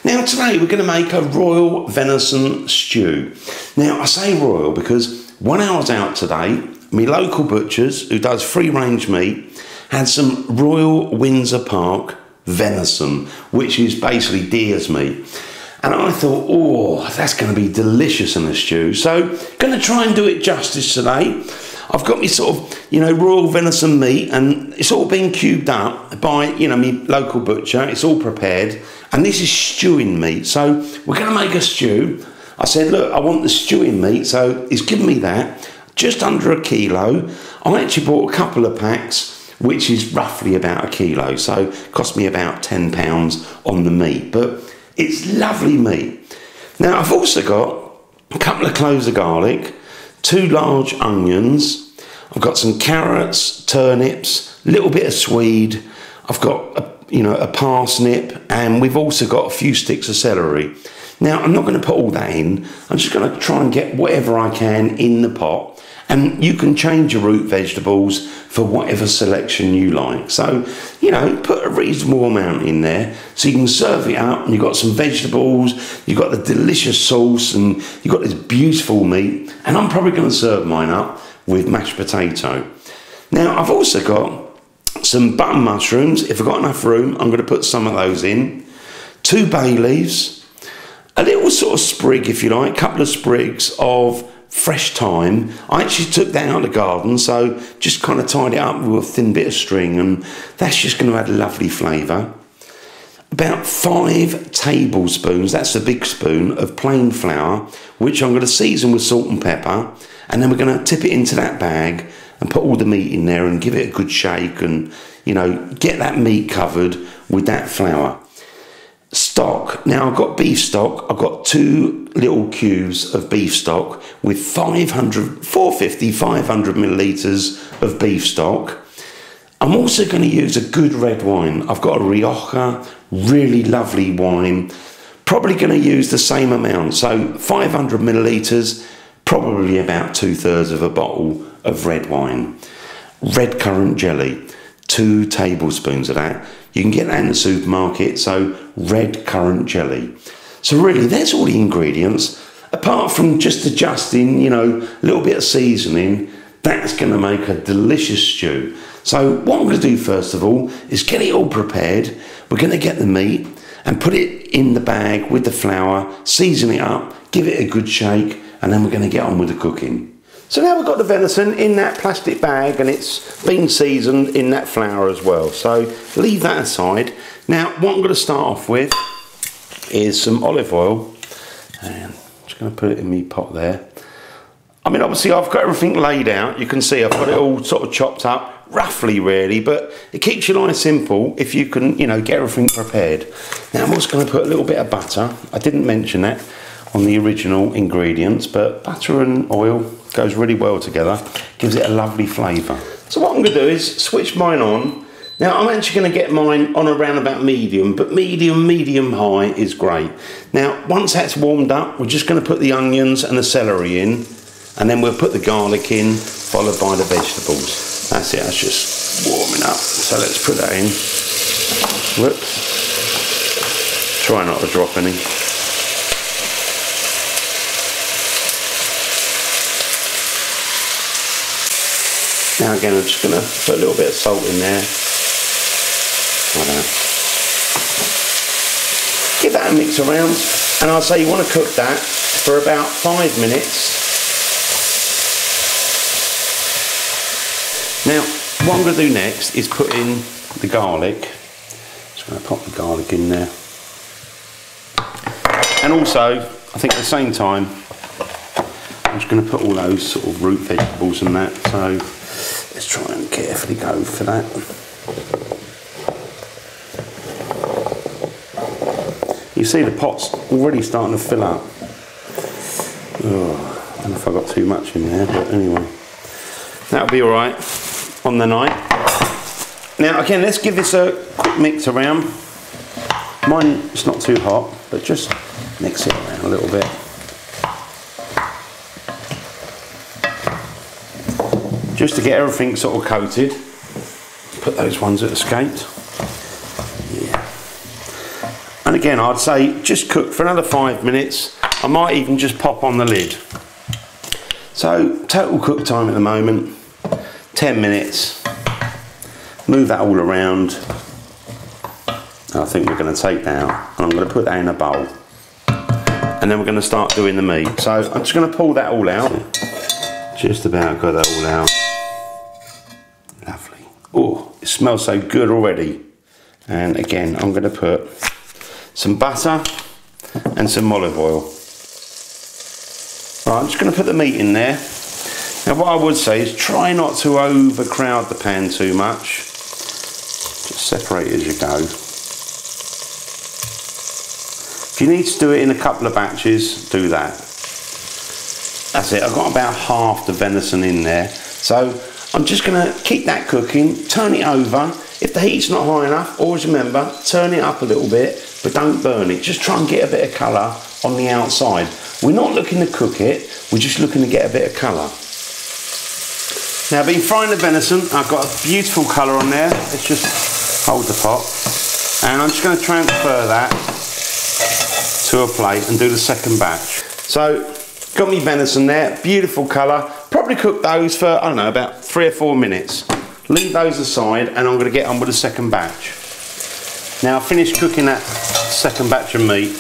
Now today we're going to make a royal venison stew. Now I say royal because when I was out today, my local butchers who does free range meat had some Royal Windsor Park venison, which is basically deer's meat. And I thought, oh, that's going to be delicious in a stew. So going to try and do it justice today. I've got me sort of, royal venison meat, and it's all been cubed up by, my local butcher. It's all prepared. And this is stewing meat. So we're going to make a stew. I said, look, I want the stewing meat. So he's given me that, just under a kilo. I actually bought a couple of packs, which is roughly about a kilo. So it cost me about £10 on the meat. But it's lovely meat. Now, I've also got a couple of cloves of garlic, 2 large onions. I've got some carrots, turnips, a little bit of swede. I've got a parsnip, and we've also got a few sticks of celery. Now, I'm not going to put all that in. I'm just going to try and get whatever I can in the pot. And you can change your root vegetables for whatever selection you like. So, put a reasonable amount in there so you can serve it up, and you've got some vegetables, you've got the delicious sauce, and you've got this beautiful meat. And I'm probably going to serve mine up with mashed potato. Now, I've also got some button mushrooms. If I've got enough room, I'm going to put some of those in. 2 bay leaves, a little sort of sprig, if you like, a couple of sprigs of fresh thyme. I actually took that out of the garden, so just kind of tied it up with a thin bit of string, and that's just going to add a lovely flavour. About 5 tablespoons, that's a big spoon, of plain flour, which I'm going to season with salt and pepper, and then we're going to tip it into that bag and put all the meat in there and give it a good shake, and get that meat covered with that flour. Stock. Now I've got beef stock. I've got 2 little cubes of beef stock with 450, 500 millilitres of beef stock. I'm also going to use a good red wine. I've got a Rioja, really lovely wine. Probably going to use the same amount. So 500 millilitres, probably about 2/3 of a bottle of red wine. Red currant jelly, 2 tablespoons of that. You can get that in the supermarket, so red currant jelly. So really, that's all the ingredients. Apart from just adjusting, a little bit of seasoning, that's going to make a delicious stew. So what I'm going to do first of all is get it all prepared. We're going to get the meat and put it in the bag with the flour, season it up, give it a good shake, and then we're going to get on with the cooking. So now we've got the venison in that plastic bag, and it's been seasoned in that flour as well. So leave that aside. Now what I'm going to start off with is some olive oil, and I'm just going to put it in my pot there. I mean, obviously I've got everything laid out. You can see I've got it all sort of chopped up, roughly really, but it keeps your life simple if you can, get everything prepared. Now I'm also going to put a little bit of butter. I didn't mention that on the original ingredients, but butter and oil goes really well together, gives it a lovely flavour. So what I'm going to do is switch mine on. Now I'm actually going to get mine on around about medium, but medium high is great. Now once that's warmed up, we're just going to put the onions and the celery in, and then we'll put the garlic in, followed by the vegetables. That's it, that's just warming up. So let's put that in. Whoops. Try not to drop any. Now again, I'm just going to put a little bit of salt in there. Like that. Give that a mix around, and I'll say you want to cook that for about 5 minutes. Now, what I'm going to do next is put in the garlic. Just going to pop the garlic in there. And also, I think at the same time, I'm just going to put all those sort of root vegetables and that. So let's try and carefully go for that. You see the pot's already starting to fill up. Oh, I don't know if I got too much in there, but anyway. That'll be alright on the night. Now again, let's give this a quick mix around. Mine is not too hot, but just mix it around a little bit. Just to get everything sort of coated. Put those ones that escaped. Yeah. And again, I'd say just cook for another 5 minutes. I might even just pop on the lid. So total cook time at the moment, 10 minutes. Move that all around. I think we're going to take that out and I'm going to put that in a bowl. And then we're going to start doing the meat. So I'm just going to pull that all out. Just about got that all out. Lovely. Oh, it smells so good already. And again, I'm going to put some butter and some olive oil. Right, I'm just going to put the meat in there. Now what I would say is try not to overcrowd the pan too much. Just separate as you go. If you need to do it in a couple of batches, do that. That's it, I've got about half the venison in there. So I'm just going to keep that cooking, turn it over. If the heat's not high enough, always remember, turn it up a little bit, but don't burn it. Just try and get a bit of colour on the outside. We're not looking to cook it, we're just looking to get a bit of colour. Now, I've been frying the venison, I've got a beautiful colour on there. Let's just hold the pot. And I'm just going to transfer that to a plate and do the second batch. So, got me venison there, beautiful colour. Probably cook those for, I don't know, about 3 or 4 minutes. Leave those aside and I'm going to get on with the second batch. Now I've finished cooking that second batch of meat.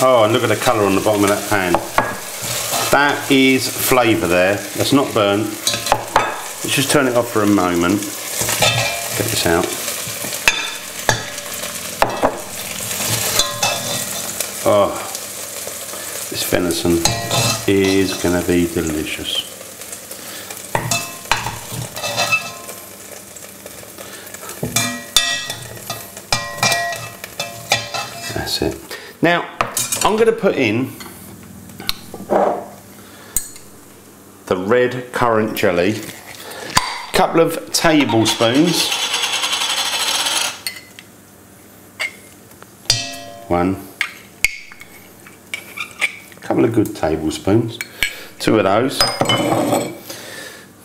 Oh, and look at the colour on the bottom of that pan. That is flavour there. That's not burnt. Let's just turn it off for a moment. Get this out. Oh, this venison is going to be delicious. That's it. Now, I'm going to put in the red currant jelly, a couple of tablespoons, a couple of good tablespoons, 2 of those.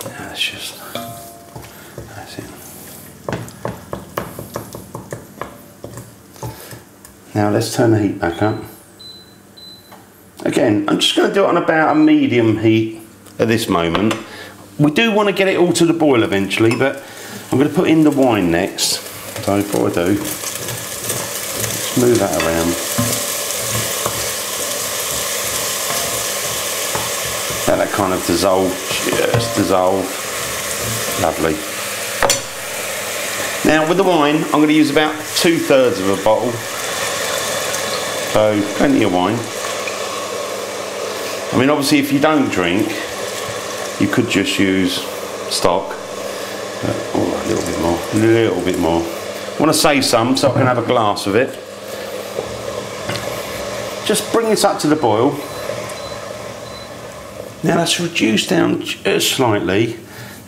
That's it. Now let's turn the heat back up. Again, I'm just going to do it on about a medium heat at this moment. We do want to get it all to the boil eventually, but I'm going to put in the wine next. So before I do, let's move that around. Let that kind of dissolve, just dissolve. Lovely. Now with the wine, I'm going to use about 2/3 of a bottle. So plenty of wine. I mean, obviously if you don't drink, you could just use stock. Oh, a little bit more. I want to save some so I can have a glass of it. Just bring this up to the boil. Now let's reduce down just slightly.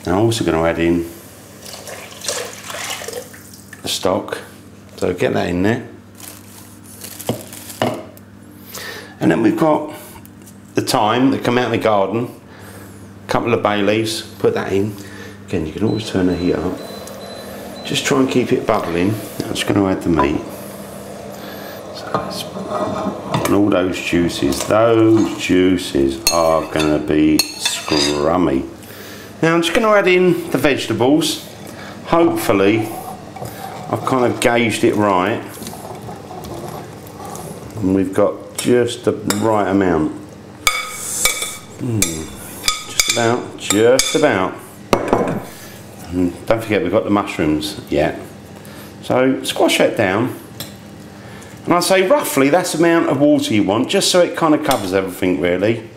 Now I'm also going to add in the stock. So get that in there. And then we've got the thyme that come out of the garden, a couple of bay leaves, put that in. Again, you can always turn the heat up. Just try and keep it bubbling. Now I'm just going to add the meat. And all those juices are going to be scrummy. Now I'm just going to add in the vegetables. Hopefully I've kind of gauged it right. And we've got just the right amount. Just about. And don't forget we've got the mushrooms yet. So squash that down. And I'd say roughly that's the amount of water you want, just so it kind of covers everything really.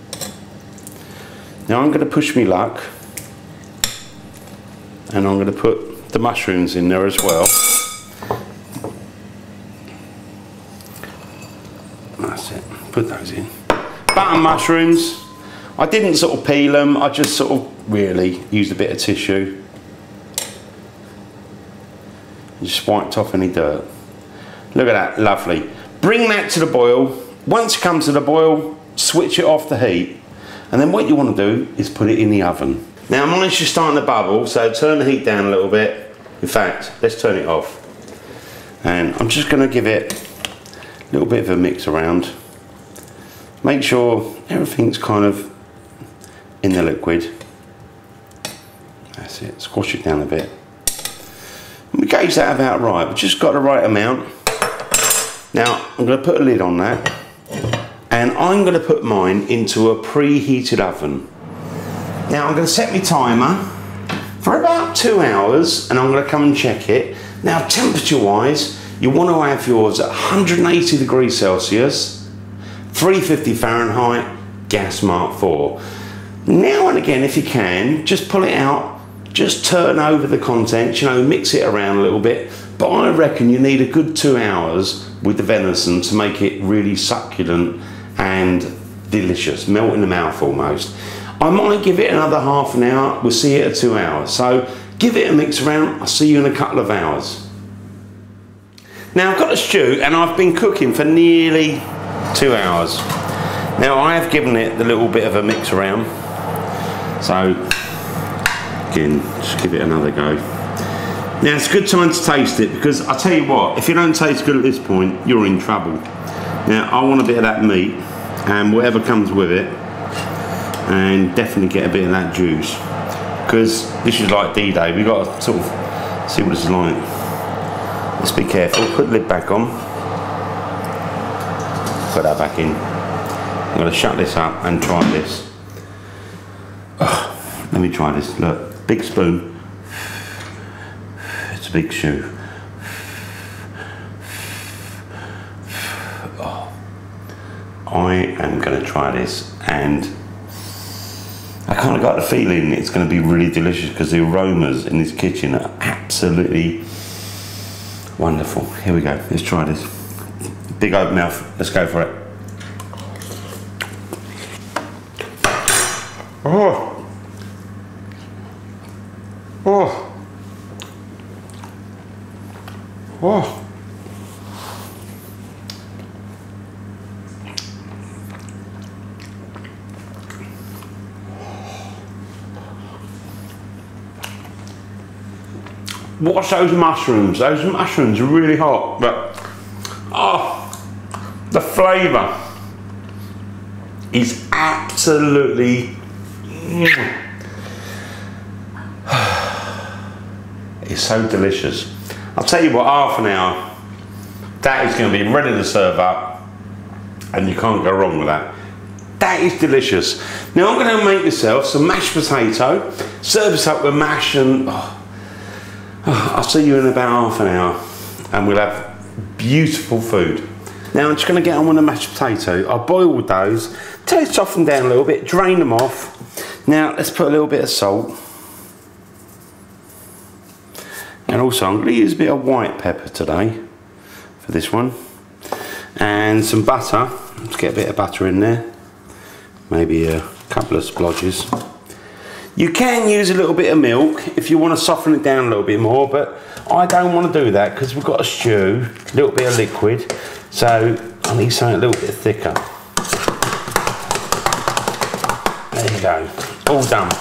Now I'm going to push me luck. And I'm going to put the mushrooms in there as well. That's it, put those in. Button mushrooms, I didn't sort of peel them, I just sort of really used a bit of tissue. Just wiped off any dirt. Look at that, lovely. Bring that to the boil. Once it comes to the boil, switch it off the heat. And then what you want to do is put it in the oven. Now mine's just starting to bubble, so turn the heat down a little bit. In fact, let's turn it off. And I'm just going to give it little bit of a mix around. Make sure everything's kind of in the liquid. That's it, squash it down a bit. And we gauge that about right, we've just got the right amount. Now, I'm going to put a lid on that, and I'm going to put mine into a preheated oven. Now, I'm going to set my timer for about 2 hours, and I'm going to come and check it. Now, temperature-wise, you want to have yours at 180 degrees Celsius, 350 Fahrenheit, gas mark 4. Now and again, if you can, just pull it out, just turn over the contents, you know, mix it around a little bit. But I reckon you need a good 2 hours with the venison to make it really succulent and delicious, melt in the mouth almost. I might give it another half an hour, we'll see it at 2 hours. So give it a mix around, I'll see you in a couple of hours. Now I've got a stew and I've been cooking for nearly 2 hours. Now I have given it the little bit of a mix around. So again, just give it another go. Now it's a good time to taste it, because I tell you what, if you don't taste good at this point, you're in trouble. Now I want a bit of that meat and whatever comes with it, and definitely get a bit of that juice, because this is like D-Day. We've got to sort of see what this is like. Let's be careful, put the lid back on, put that back in. I'm going to shut this up and try this. Oh, let me try this, look, big spoon. It's a big shoe. Oh, I am going to try this, and I kind of got the feeling it's going to be really delicious, because the aromas in this kitchen are absolutely wonderful. Here we go, let's try this. Big open mouth, let's go for it. Oh, oh, oh. Watch those mushrooms. Those mushrooms are really hot, but oh, the flavour is absolutely. It's so delicious. I'll tell you what, half an hour, that is going to be ready to serve up, and you can't go wrong with that. That is delicious. Now I'm going to make myself some mashed potato, serve this up with mash, and I'll see you in about half an hour, and we'll have beautiful food. Now I'm just going to get on with the mashed potato. I boiled those till they softened down a little bit, drain them off. Now let's put a little bit of salt. And also I'm going to use a bit of white pepper today for this one. And some butter. Let's get a bit of butter in there. Maybe a couple of splodges. You can use a little bit of milk if you want to soften it down a little bit more, but I don't want to do that because we've got a stew, a little bit of liquid, so I need something a little bit thicker. There you go, all done.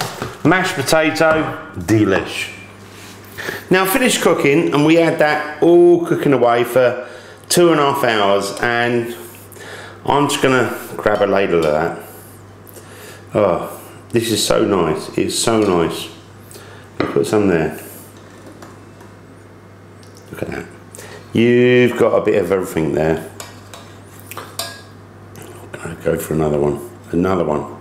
Mashed potato, delish. Now finished cooking, and we had that all cooking away for 2.5 hours, and I'm just going to grab a ladle of that. Oh, this is so nice, it's so nice. I'll put some there. Look at that. You've got a bit of everything there. I'll go for another one. Another one.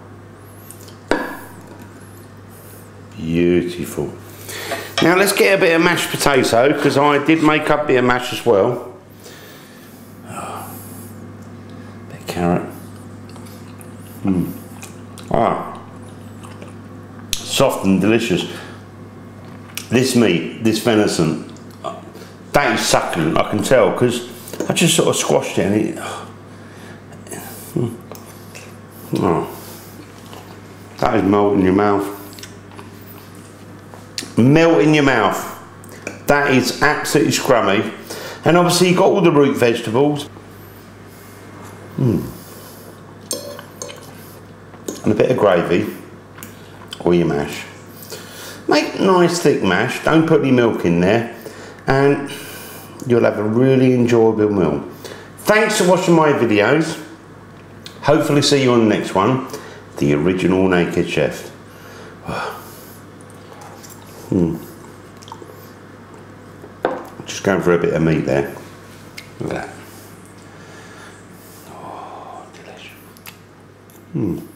Beautiful. Now let's get a bit of mashed potato, because I did make up a bit of mash as well. Oh, bit of carrot. Soft and delicious. This meat, this venison, that is succulent, I can tell, because I just sort of squashed it and it, that is melt in your mouth. Melt in your mouth. That is absolutely scrummy. And obviously you've got all the root vegetables. And a bit of gravy. Or your mash. Make nice thick mash, don't put any milk in there, and you'll have a really enjoyable meal. Thanks for watching my videos. Hopefully see you on the next one. The original Naked Chef. Just going for a bit of meat there. Look at that. Oh, delicious.